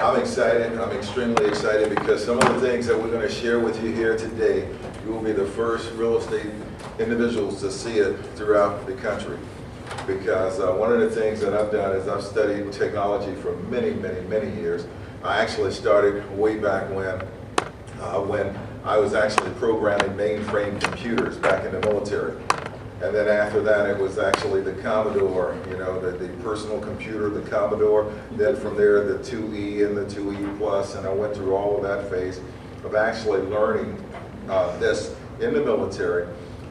I'm excited. I'm extremely excited because some of the things that we're going to share with you here today, you will be the first real estate individuals to see it throughout the country. Because one of the things that I've done is I've studied technology for many, many, many years. I actually started way back when I was actually programming mainframe computers back in the military. And then after that, it was actually the Commodore, you know, the personal computer, the Commodore. Then from there, the 2E and the 2E Plus, and I went through all of that phase of actually learning this in the military.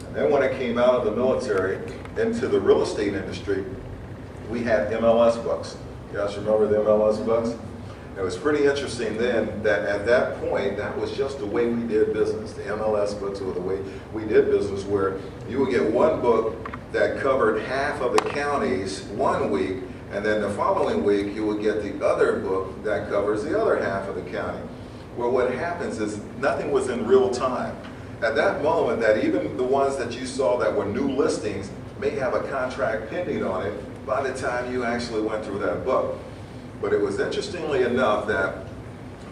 And then when I came out of the military into the real estate industry, we had MLS books. You guys remember the MLS books? It was pretty interesting then that at that point, that was just the way we did business. The MLS books were the way we did business, where you would get one book that covered half of the counties one week, and then the following week you would get the other book that covers the other half of the county. Well, what happens is nothing was in real time. At that moment, that even the ones that you saw that were new listings may have a contract pending on it by the time you actually went through that book. But it was interestingly enough that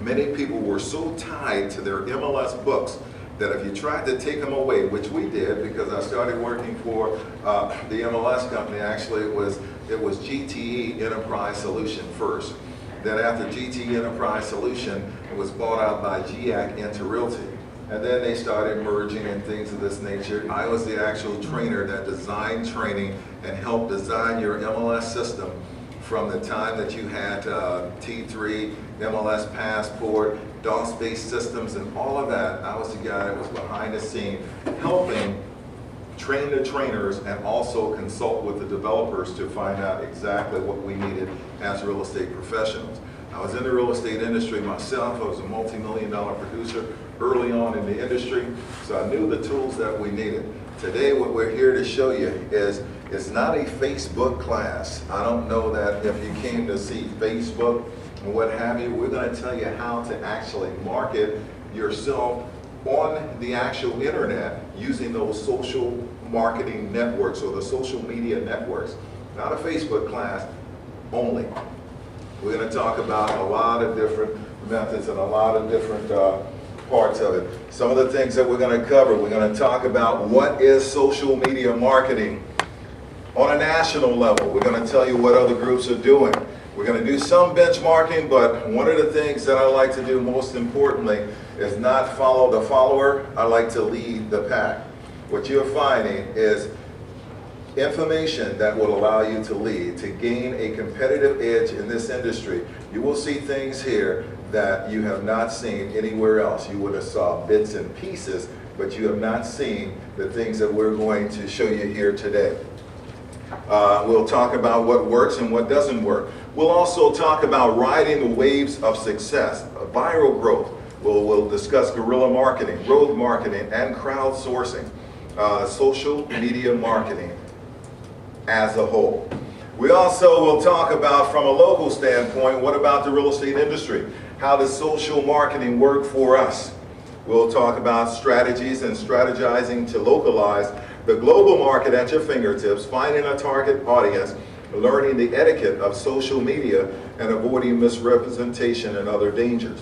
many people were so tied to their MLS books that if you tried to take them away, which we did because I started working for the MLS company, actually it was GTE Enterprise Solution first. Then after GTE Enterprise Solution, it was bought out by GIAC into Realty. And then they started merging and things of this nature. I was the actual trainer that designed training and helped design your MLS system from the time that you had T3, MLS Passport, DOS-based systems, and all of that. I was the guy that was behind the scene helping train the trainers and also consult with the developers to find out exactly what we needed as real estate professionals. I was in the real estate industry myself. I was a multi-million-dollar producer early on in the industry, so I knew the tools that we needed. Today, what we're here to show you is it's not a Facebook class. I don't know that if you came to see Facebook and what have you, we're going to tell you how to actually market yourself on the actual internet using those social marketing networks or the social media networks. Not a Facebook class only. We're going to talk about a lot of different methods and a lot of different parts of it. Some of the things that we're going to cover, we're going to talk about what is social media marketing on a national level. We're going to tell you what other groups are doing. We're going to do some benchmarking, but one of the things that I like to do most importantly is not follow the follower. I like to lead the pack. What you're finding is information that will allow you to lead, to gain a competitive edge in this industry. You will see things here that you have not seen anywhere else. You would have saw bits and pieces, but you have not seen the things that we're going to show you here today. We'll talk about what works and what doesn't work. We'll also talk about riding the waves of success, viral growth. We'll discuss guerrilla marketing, road marketing, and crowdsourcing, social media marketing as a whole. We also will talk about, from a local standpoint, what about the real estate industry? How does social marketing work for us? We'll talk about strategies and strategizing to localize the global market at your fingertips, finding a target audience, learning the etiquette of social media, and avoiding misrepresentation and other dangers.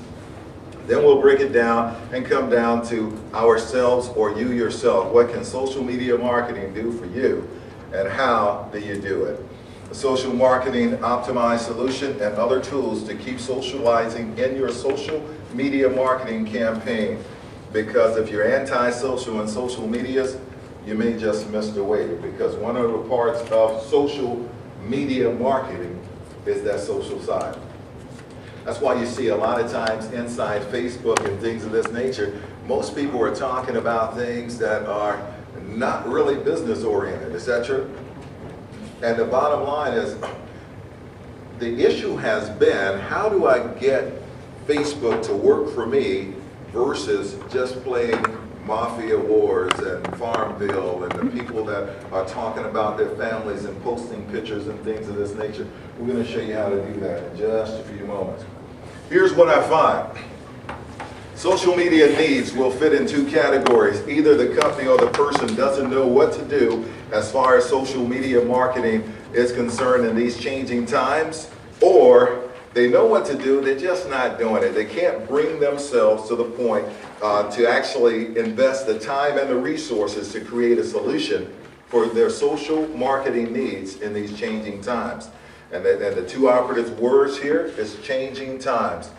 Then we'll break it down and come down to ourselves or you yourself. What can social media marketing do for you, and how do you do it? A social marketing optimized solution and other tools to keep socializing in your social media marketing campaign. Because if you're anti-social and social medias, you may just miss the wave, because one of the parts of social media marketing is that social side. That's why you see a lot of times inside Facebook and things of this nature, most people are talking about things that are not really business oriented. Is that true? And the bottom line is, the issue has been, how do I get Facebook to work for me versus just playing Mafia Wars and Farmville and the people that are talking about their families and posting pictures and things of this nature. We're going to show you how to do that in just a few moments. Here's what I find. Social media needs will fit in two categories. Either the company or the person doesn't know what to do as far as social media marketing is concerned in these changing times, or They know what to do, they're just not doing it. They can't bring themselves to the point to actually invest the time and the resources to create a solution for their social marketing needs in these changing times. And the two operative words here is changing times.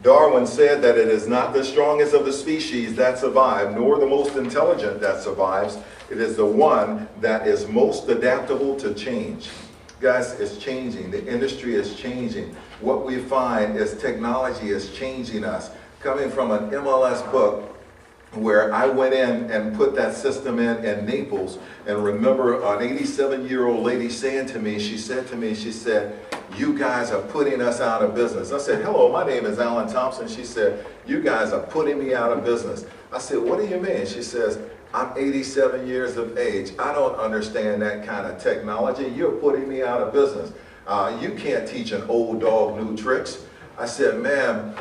Darwin said that it is not the strongest of the species that survive, nor the most intelligent that survives. It is the one that is most adaptable to change. Guys, it's changing. The industry is changing. What we find is technology is changing us. Coming from an MLS book where I went in and put that system in Naples, and remember an 87-year-old lady saying to me, she said, "You guys are putting us out of business." I said, "Hello, my name is Alan Thompson." She said, "You guys are putting me out of business." I said, "What do you mean?" She says, "I'm 87 years of age. I don't understand that kind of technology. You're putting me out of business. You can't teach an old dog new tricks." I said, "Ma'am,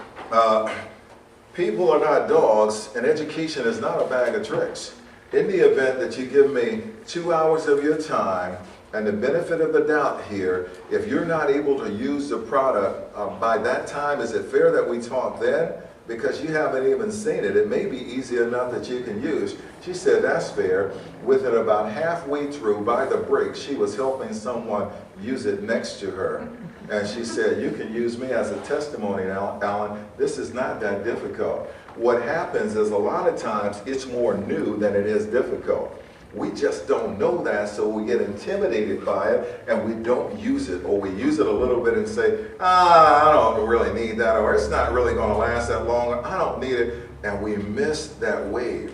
people are not dogs, and education is not a bag of tricks. In the event that you give me 2 hours of your time, and the benefit of the doubt here, if you're not able to use the product by that time, is it fair that we talk then? Because you haven't even seen it. It may be easy enough that you can use." She said, "That's fair." Within about halfway through, by the break, she was helping someone use it next to her. And she said, "You can use me as a testimony, Alan. This is not that difficult." What happens is a lot of times it's more new than it is difficult. We just don't know that, so we get intimidated by it and we don't use it, or we use it a little bit and say, I don't really need that, or it's not really going to last that long, I don't need it, and we miss that wave.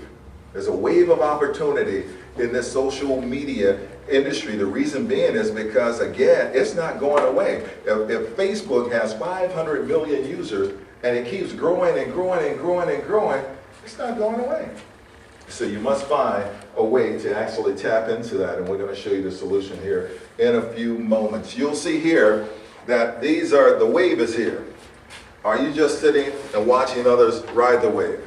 There's a wave of opportunity in this social media industry. The reason being is because, again, it's not going away. If Facebook has 500 million users and it keeps growing and growing and growing and growing, it's not going away. So you must find a way to actually tap into that, and we're going to show you the solution here in a few moments. You'll see here that the wave is here. Are you just sitting and watching others ride the wave?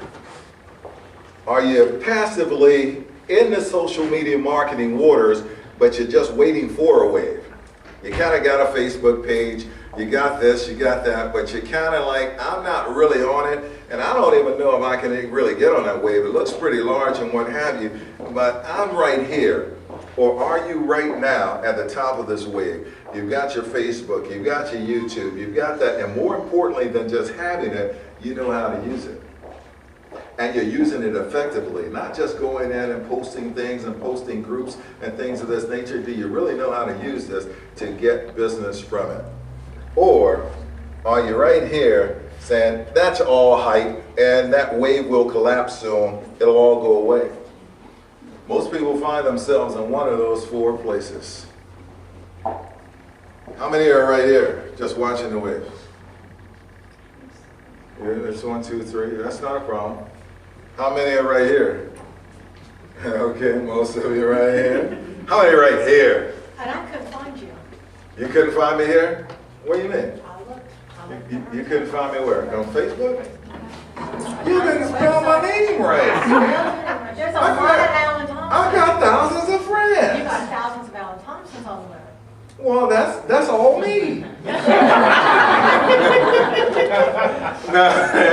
Are you passively in the social media marketing waters, but you're just waiting for a wave? You kind of got a Facebook page, you got this, you got that, but you're kind of like, I'm not really on it, and I don't even know if I can really get on that wave. It looks pretty large and what have you, but I'm right here. Or are you right now at the top of this wave? You've got your Facebook, you've got your YouTube, you've got that, and more importantly than just having it, you know how to use it. And you're using it effectively, not just going in and posting things and posting groups and things of this nature. Do you really know how to use this to get business from it? Or are you right here saying, that's all hype and that wave will collapse soon, it'll all go away? Most people find themselves in one of those four places. How many are right here just watching the waves? Here, there's 1, 2, 3, that's not a problem. How many are right here? Okay, most of you right here. How many right here? And I couldn't find you. You couldn't find me here? What do you mean? I looked. You couldn't find me where? On Facebook? You didn't spell my name right. There's a lot of Alan Thompson. I got thousands of friends. You got thousands of Alan Thompsons on the web. Well, that's all me. No,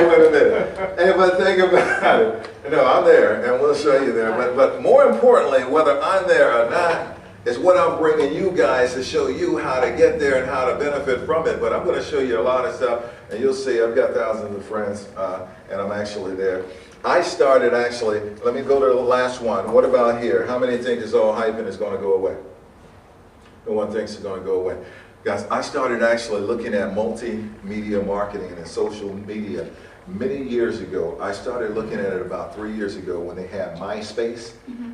wait a minute. Hey, but think about it. No, I'm there, and we'll show you there. But more importantly, whether I'm there or not, is what I'm bringing you guys to show you how to get there and how to benefit from it. But I'm going to show you a lot of stuff, and you'll see I've got thousands of friends, and I'm actually there. I started actually, let me go to the last one. What about here? How many think it's all hype and it's going to go away? No one thinks it's going to go away. Guys, I started actually looking at multimedia marketing and social media many years ago. I started looking at it about 3 years ago when they had MySpace.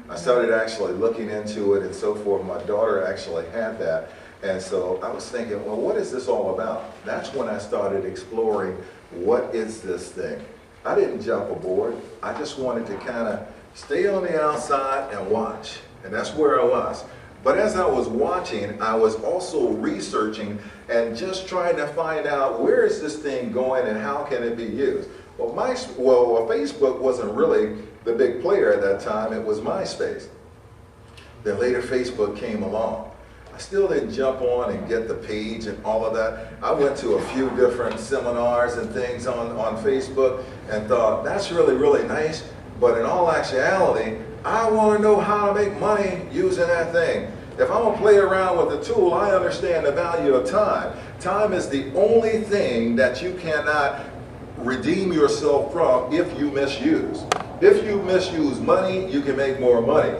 I started actually looking into it and so forth. My daughter actually had that. And so I was thinking, well, what is this all about? That's when I started exploring, what is this thing? I didn't jump aboard. I just wanted to kind of stay on the outside and watch. And that's where I was. But as I was watching, I was also researching and just trying to find out, where is this thing going and how can it be used? Well, Facebook wasn't really the big player at that time. It was MySpace. Then later Facebook came along. I still didn't jump on and get the page and all of that. I went to a few different seminars and things on Facebook and thought, that's really, really nice. But in all actuality, I want to know how to make money using that thing. If I want to play around with the tool, I understand the value of time. Time is the only thing that you cannot redeem yourself from if you misuse. If you misuse money, you can make more money.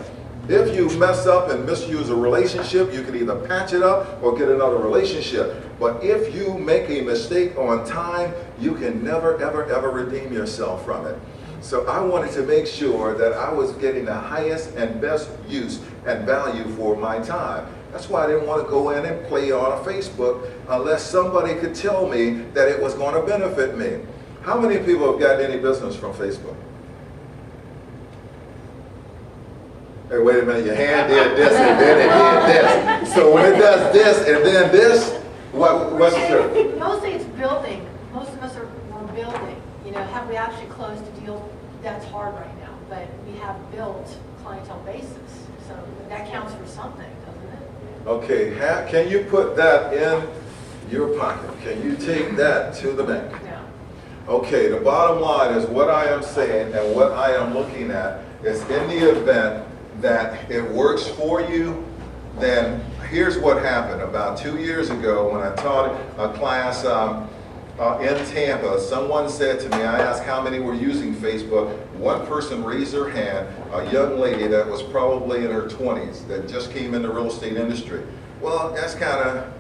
If you mess up and misuse a relationship, you can either patch it up or get another relationship. But if you make a mistake on time, you can never, ever, ever redeem yourself from it. So I wanted to make sure that I was getting the highest and best use and value for my time. That's why I didn't want to go in and play on a Facebook unless somebody could tell me that it was going to benefit me. How many people have gotten any business from Facebook? Hey, wait a minute, your hand did this and then it did this. So when it does this and then this, what's the Mostly it's building. Most of us we're building. You know, have we actually closed a deal? That's hard right now, but we have built clientele basis. So that counts for something, doesn't it? Okay, can you put that in your pocket? Can you take that to the bank? No. Okay, the bottom line is what I am saying and what I am looking at is in the event that it works for you, then here's what happened. About 2 years ago when I taught a class in Tampa, someone said to me, I asked how many were using Facebook. One person raised their hand, a young lady that was probably in her 20s that just came in the real estate industry. Well, that's kind of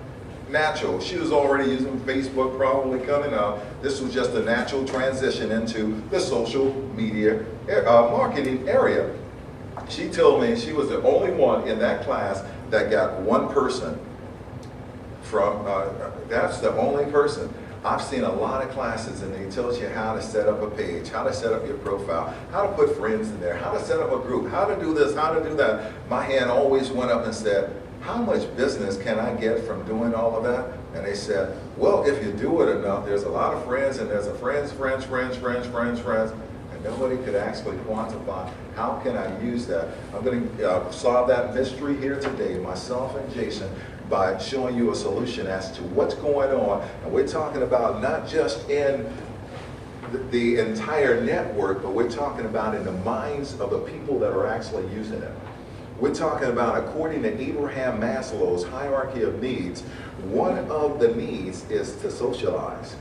natural. She was already using Facebook, probably coming up. This was just a natural transition into the social media marketing area. She told me she was the only one in that class that got one person from, that's the only person. I've seen a lot of classes and they tell you how to set up a page, how to set up your profile, how to put friends in there, how to set up a group, how to do this, how to do that. My hand always went up and said, how much business can I get from doing all of that? And they said, well, if you do it enough, there's a lot of friends and there's a friends. And nobody could actually quantify how can I use that. I'm going to solve that mystery here today, myself and Jason, by showing you a solution as to what's going on. And we're talking about not just in the entire network, but we're talking about in the minds of the people that are actually using it. We're talking about, according to Abraham Maslow's hierarchy of needs, one of the needs is to socialize.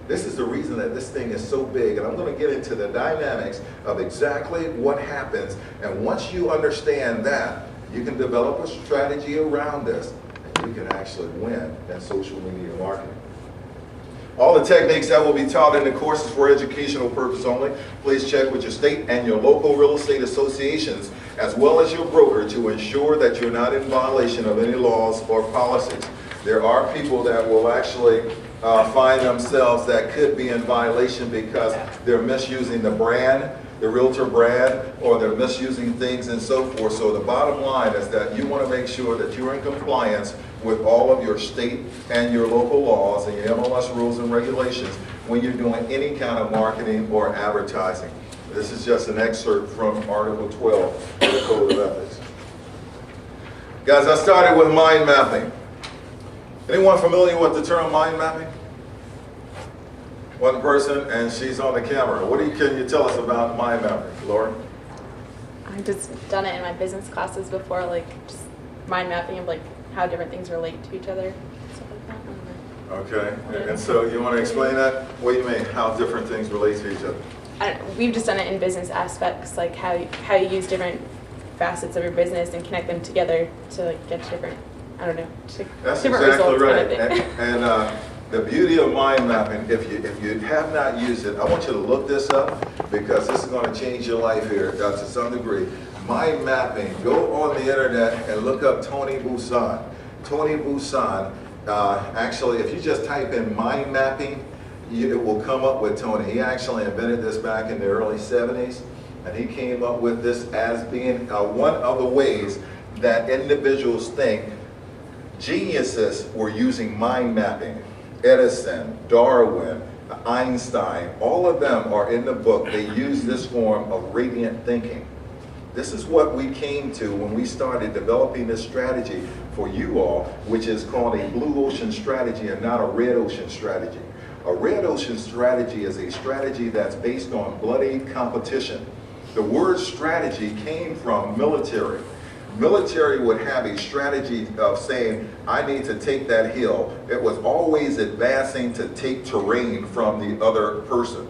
This is the reason that this thing is so big, and I'm going to get into the dynamics of exactly what happens. And once you understand that, you can develop a strategy around this, and you can actually win in social media marketing. All the techniques that will be taught in the courses for educational purpose only. Please check with your state and your local real estate associations, as well as your broker, to ensure that you're not in violation of any laws or policies. There are people that will actually find themselves that could be in violation because they're misusing the brand, the realtor brand, or they're misusing things and so forth. So the bottom line is that you want to make sure that you're in compliance with all of your state and your local laws and your MLS rules and regulations when you're doing any kind of marketing or advertising. This is just an excerpt from Article 12 of the Code of Ethics. Guys, I started with mind mapping. Anyone familiar with the term mind mapping? One person, and she's on the camera. Can you tell us about mind mapping, Laura? I've just done it in my business classes before, like just mind mapping of like how different things relate to each other, stuff like that. Okay, and so you want to explain that? What do you mean, how different things relate to each other? We've just done it in business aspects, like how you use different facets of your business and connect them together to like get different, I don't know, That's different exactly results right. kind of thing. And the beauty of mind mapping, if you have not used it, I want you to look this up because this is going to change your life here to some degree. Mind mapping, go on the internet and look up Tony Buzan. Tony Buzan, actually, if you just type in mind mapping, it will come up with Tony. He actually invented this back in the early 70s, and he came up with this as being one of the ways that individuals think geniuses were using mind mapping. Edison, Darwin, Einstein, all of them are in the book. They use this form of radiant thinking. This is what we came to when we started developing this strategy for you all, which is called a blue ocean strategy and not a red ocean strategy. A red ocean strategy is a strategy that's based on bloody competition. The word strategy came from military. Military would have a strategy of saying, I need to take that hill. It was always advancing to take terrain from the other person.